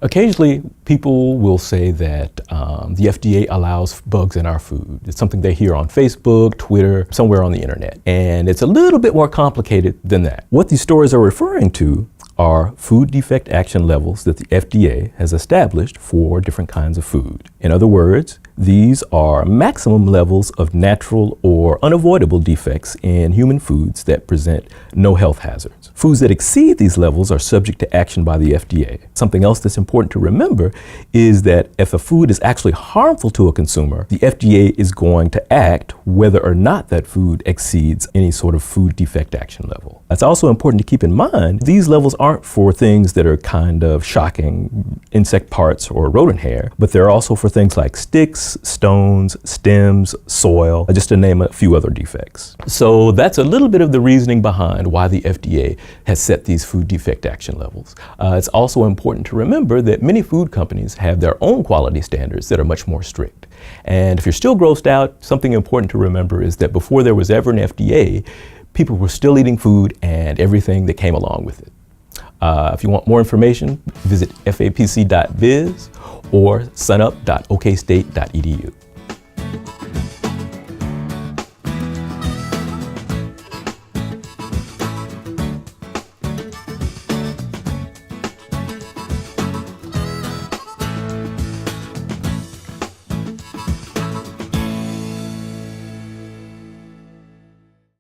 Occasionally, people will say that the FDA allows bugs in our food. It's something they hear on Facebook, Twitter, somewhere on the internet. And it's a little bit more complicated than that. What these stories are referring to are food defect action levels that the FDA has established for different kinds of food. In other words, these are maximum levels of natural or unavoidable defects in human foods that present no health hazards. Foods that exceed these levels are subject to action by the FDA. Something else that's important to remember is that if a food is actually harmful to a consumer, the FDA is going to act whether or not that food exceeds any sort of food defect action level. It's also important to keep in mind these levels aren't for things that are kind of shocking, insect parts or rodent hair, but they're also for things like sticks, stones, stems, soil, just to name a few other defects. So that's a little bit of the reasoning behind why the FDA has set these food defect action levels. It's also important to remember that many food companies have their own quality standards that are much more strict. And if you're still grossed out, something important to remember is that before there was ever an FDA, people were still eating food and everything that came along with it. If you want more information, visit fapc.biz or sunup.okstate.edu.